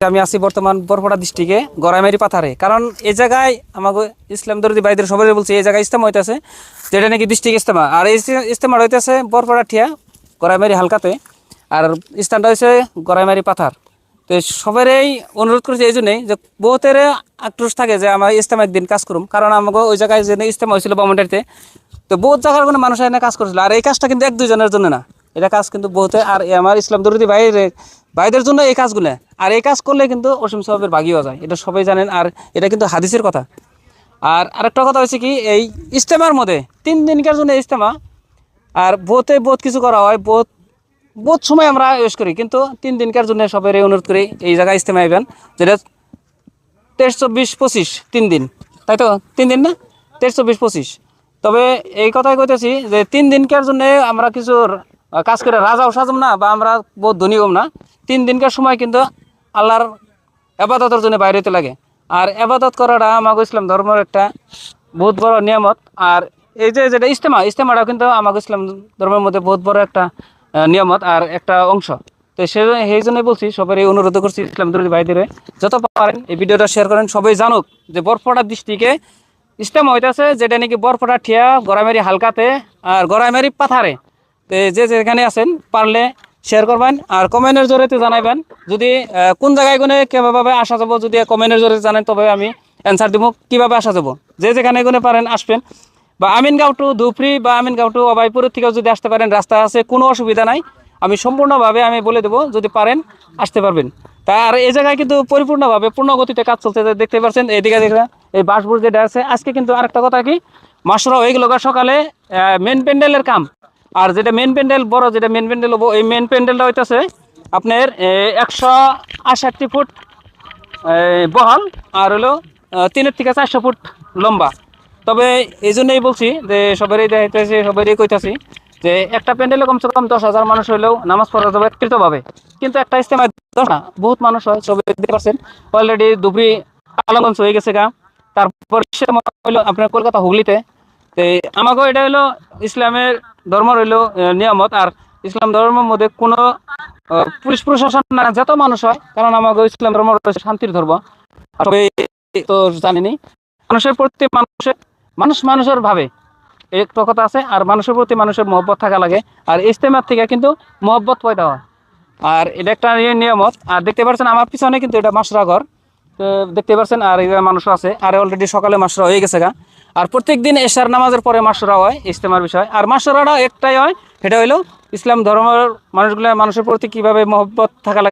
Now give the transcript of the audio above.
আমি আছি বর্তমান বরপেটা ডিস্ট্রিক্টে গড়াইমারি পাথারে। কারণ এই জায়গায় আমাকে ইসলাম দরদি ভাইদের সবাই বলছে এই জায়গায় ইস্তেমা হইতেছে, যেটা নাকি ডিস্ট্রিক্ট ইস্তেমা। আর এই ইস্তেমা হইতেছে বরপেটা ঠিয়া গড়াইমারি হালকাতে, আর স্থানটা হচ্ছে গড়াইমারি পাথার। তো সবারই অনুরোধ করেছে এই জন্যই যে বহুতের আক্রোশ থাকে যে আমার ইস্তেমা একদিন কাজ করুম। কারণ আমাকে ওই জায়গায় যে ইস্তেমা হয়েছিল বামুনটারিতে, তো বহুত জায়গার কোনো মানুষ এনে কাজ করছিল। আর এই কাজটা কিন্তু এক দুইজনের জন্য না, এটা কাজ কিন্তু বহুতে। আর আমার ইসলাম দরদি ভাইদের জন্য এই কাজগুলো। আর এই কাজ করলে কিন্তু অসীম সাহেবের ভাগিও যায়, এটা সবাই জানেন। আর এটা কিন্তু হাদিসের কথা। আর আরেকটা কথা হচ্ছে কি, এই ইস্তেমার মধ্যে 3 দিনকার জন্য ইস্তেমা, আর বহুত কিছু করা হয়, বহুত সময় আমরা ইউজ করি, কিন্তু 3 দিনকার জন্য সবাই অনুরোধ করি এই জায়গায় ইস্তেমা আইবেন। যেটা 23, 24, 25 3 দিন, তাই তো 3 দিন না, 23, 24, 25। তবে এই কথাই কইতেছি যে 3 দিনকার জন্য আমরা কিছু কাজ করে রাজাও সাজম না, বা আমরা বহুত ধনী হম না। 3 দিনকার সময় কিন্তু আল্লাহর আবাদতের জন্য বাইরে হইতে লাগে। আর আবাদত করাটা আমাকে ইসলাম ধর্মের একটা বহুত বড় নিয়ামত। আর এই যে যেটা ইস্তেমাটাও কিন্তু আমাকে ইসলাম ধর্মের মধ্যে বহুত বড় একটা নিয়ামত আর একটা অংশ। তো সেই জন্যই বলছি, সবাই অনুরোধ করছি ইসলাম দরদি ভাইদের যত পারেন এই ভিডিওটা শেয়ার করেন, সবাই জানুক যে বরপেটা ডিস্ট্রিক্টে ইস্তেমা হইতেছে, যেটা নাকি বরপেটা ঠিয়া গড়াইমারি হালকাতে আর গড়াইমারি পাথারে। তো যে যেখানে আছেন পারলে শেয়ার করবেন, আর কমেন্টের জরিয়ে জানাবেন যদি কোন জায়গায় কোনে কীভাবে আসা যাব। যদি কমেন্টের জরিয়ে জানেন তবে আমি অ্যান্সার দিব কীভাবে আসা যাব। যে যেখানে কোনে পারেন আসবেন, বা আমিনগাঁও টু ধুপড়ি বা আমিনগাঁও টু অবাইপুরের থেকেও যদি আসতে পারেন, রাস্তা আছে, কোনো অসুবিধা নাই। আমি সম্পূর্ণভাবে আমি বলে দেবো, যদি পারেন আসতে পারবেন। আর এই জায়গায় কিন্তু পরিপূর্ণভাবে পূর্ণ গতিতে কাজ চলছে, দেখতে পাচ্ছেন। এইদিকে দেখে এই বাসবুর যেটা আছে, আজকে কিন্তু আরেকটা কথা কি, মাসরা হয়ে গেল সকালে মেন প্যান্ডেলের কাম। আর যেটা মেন প্যান্ডেল বড়, যেটা মেন প্যান্ডেল হবো, এই মেন প্যান্ডেলটা হইতেছে আপনার 168 ফুট বহল, আর হলো 3 থেকে 400 ফুট লম্বা। তবে এই জন্যই বলছি যে সবারই দেখাইতেছি, সবারই কইতাছি যে একটা প্যান্ডেলে কমসে কম 10,000 মানুষ হইলেও নামাজ পড়া যাবে কৃতভাবে। কিন্তু একটা ইস্তেমায় 10 না, বহুত মানুষ হয়, সবাই দেখতে পাচ্ছেন। অলরেডি ধুবড়ি আলমগঞ্জ হয়ে গেছে গা। তারপর হইলো আপনার কলকাতা হুগলিতে। তো আমাকেও এটা হইলো ইসলামের ধর্ম হইলো নিয়ামত। আর ইসলাম ধর্মের মধ্যে কোনো পুলিশ প্রশাসন না, যত মানুষ হয়, কারণ আমাকে ইসলাম ধর্ম শান্তির ধর্ম। তবে তো জানিনি, মানুষের প্রতি মানুষের ভাবে একটা কথা আছে। আর মানুষের প্রতি মানুষের মহব্বত থাকা লাগে। আর ইস্তেমার থেকে কিন্তু মহব্বত পয়দা হয়। আর এটা একটা নিয়ামত। আর দেখতে পাচ্ছেন আমার পিছনে কিন্তু এটা মাসরা ঘর, তো দেখতে পাচ্ছেন। আর এই মানুষও আছে, আর অলরেডি সকালে মাসরা হয়ে গেছে গা। আর প্রত্যেক দিন এশার নামাজের পরে মাসরা হয় ইস্তেমার বিষয়। আর মাসরাটা একটাই হয়, সেটা হইলো ইসলাম ধর্মের মানুষগুলো মানুষের প্রতি কীভাবে মহব্বত থাকা লাগে।